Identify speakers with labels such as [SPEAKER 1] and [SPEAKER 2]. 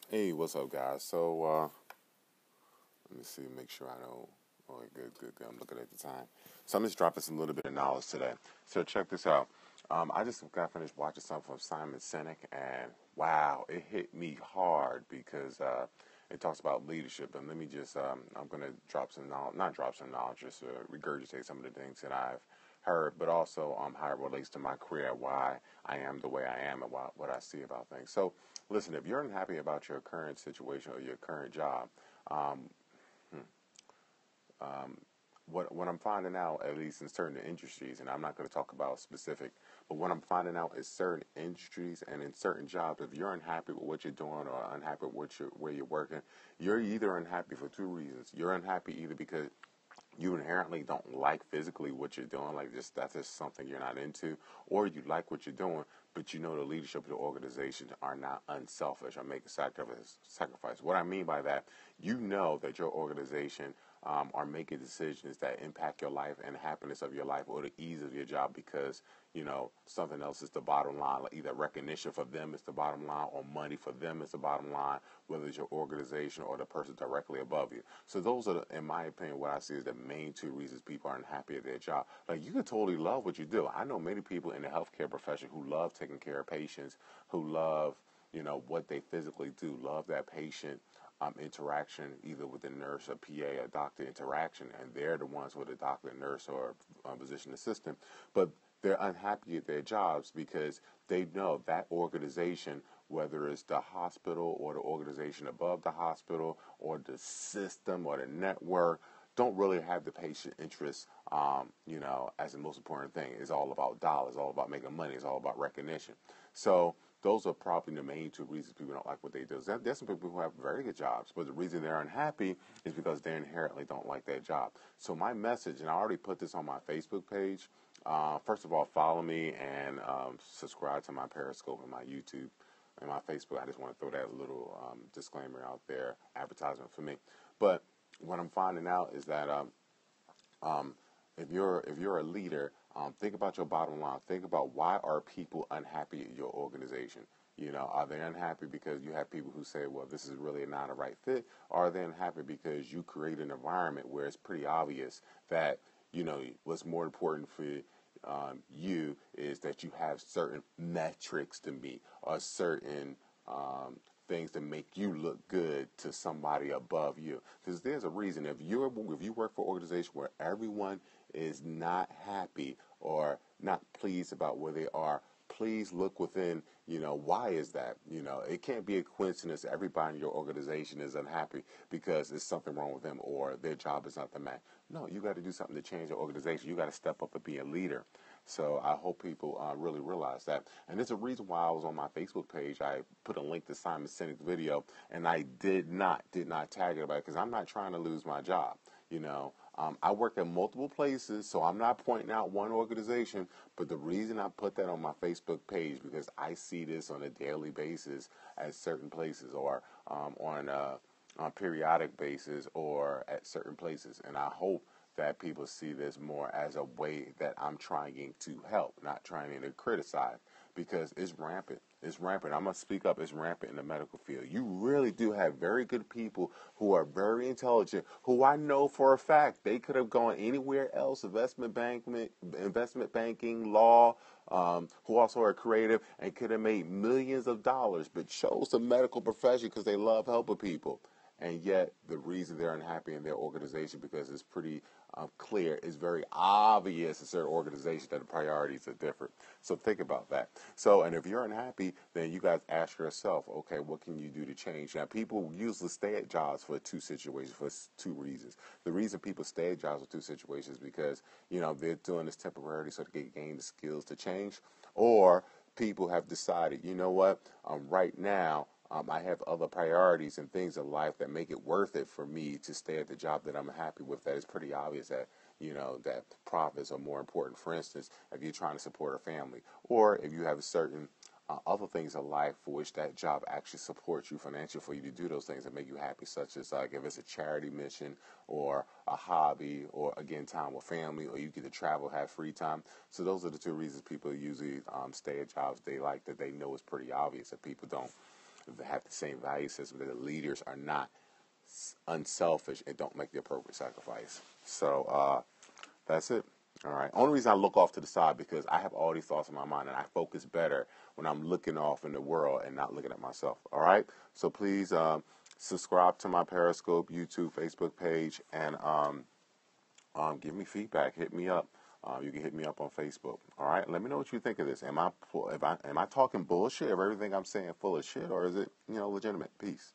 [SPEAKER 1] Hey, what's up, guys? Let me see, make sure I don't. Oh, good. I'm looking at the time. So I'm just dropping some little bit of knowledge today. So check this out. I just got finished watching something from Simon Sinek, and wow, it hit me hard because it talks about leadership. And let me just, I'm going to drop some knowledge, not drop some knowledge, just regurgitate some of the things that I've heard, but also how it relates to my career, why I am the way I am, and what I see about things. So listen, if you're unhappy about your current situation or your current job, um, um, what I'm finding out, at least in certain industries, and I'm not going to talk about specific, but what I'm finding out is certain industries and in certain jobs, if you're unhappy with what you're doing or unhappy with where you're working, you're either unhappy for two reasons. You're unhappy either because you inherently don't like physically what you're doing, like just that's just something you're not into, or you like what you're doing, but you know the leadership of the organization are not unselfish or make a sacrifice. What I mean by that, you know that your organization are making decisions that impact your life and the happiness of your life or the ease of your job because you know something else is the bottom line, like either recognition for them is the bottom line or money for them is the bottom line, whether it's your organization or the person directly above you. So those are, in my opinion, what I see as the main two reasons people aren't happy at their job. Like you could totally love what you do. I know many people in the healthcare profession who love taking care of patients, who love what they physically do, love that patient interaction, either with the nurse, or PA, or doctor interaction, and they're the ones with a doctor, nurse, or physician assistant. But they're unhappy at their jobs because they know that organization, whether it's the hospital or the organization above the hospital or the system or the network, don't really have the patient interest, as the most important thing. It's all about dollars, all about making money, it's all about recognition. So those are probably the main two reasons people don't like what they do. There's some people who have very good jobs, but the reason they're unhappy is because they inherently don't like their job. So my message, and I already put this on my Facebook page. First of all, follow me and subscribe to my Periscope and my YouTube and my Facebook. I just want to throw that little disclaimer out there, advertisement for me. But what I'm finding out is that um, if you're a leader, think about your bottom line. Think about why are people unhappy at your organization. Are they unhappy because you have people who say, well, this is really not a right fit? Or are they unhappy because you create an environment where it's pretty obvious that, what's more important for you is that you have certain metrics to meet or certain things to make you look good to somebody above you. Because there's a reason if you work for an organization where everyone is not happy or not pleased about where they are, please look within, why is that? It can't be a coincidence everybody in your organization is unhappy because there's something wrong with them or their job is not the match. No, you got to do something to change your organization. You got to step up and be a leader. So I hope people really realize that. And there's a reason why I was on my Facebook page. I put a link to Simon Sinek's video, and I did not tag it about it because I'm not trying to lose my job. I work at multiple places, so I'm not pointing out one organization. But the reason I put that on my Facebook page because I see this on a daily basis at certain places or on a periodic basis or at certain places, and I hope that people see this more as a way that I'm trying to help, not trying to criticize, because it's rampant. It's rampant. I'm going to speak up. It's rampant in the medical field. You really do have very good people who are very intelligent, who I know for a fact they could have gone anywhere else, investment banking, law, who also are creative and could have made millions of dollars, but chose the medical profession because they love helping people. And yet, the reason they're unhappy in their organization because it's pretty clear, it's very obvious in certain organizations that the priorities are different. So think about that. So, and if you're unhappy, then you guys ask yourself, okay, what can you do to change? Now, people usually stay at jobs for two situations, for two reasons. The reason people stay at jobs for two situations is because, they're doing this temporarily so they can gain the skills to change, or people have decided, you know what, right now, I have other priorities and things in life that make it worth it for me to stay at the job that I'm happy with. That it's pretty obvious that that profits are more important. For instance, if you're trying to support a family, or if you have certain other things in life for which that job actually supports you financially for you to do those things that make you happy, such as like if it's a charity mission or a hobby, or again time with family, or you get to travel, have free time. So those are the two reasons people usually stay at jobs they like that they know is pretty obvious that people don't. that have the same value system, that the leaders are not unselfish and don't make the appropriate sacrifice. So that's it. All right. Only reason I look off to the side because I have all these thoughts in my mind and I focus better when I'm looking off in the world and not looking at myself. All right. So please subscribe to my Periscope, YouTube, Facebook page, and give me feedback. Hit me up. You can hit me up on Facebook. All right. Let me know what you think of this. Am I talking bullshit? If everything I'm saying full of shit, or is it legitimate? Peace.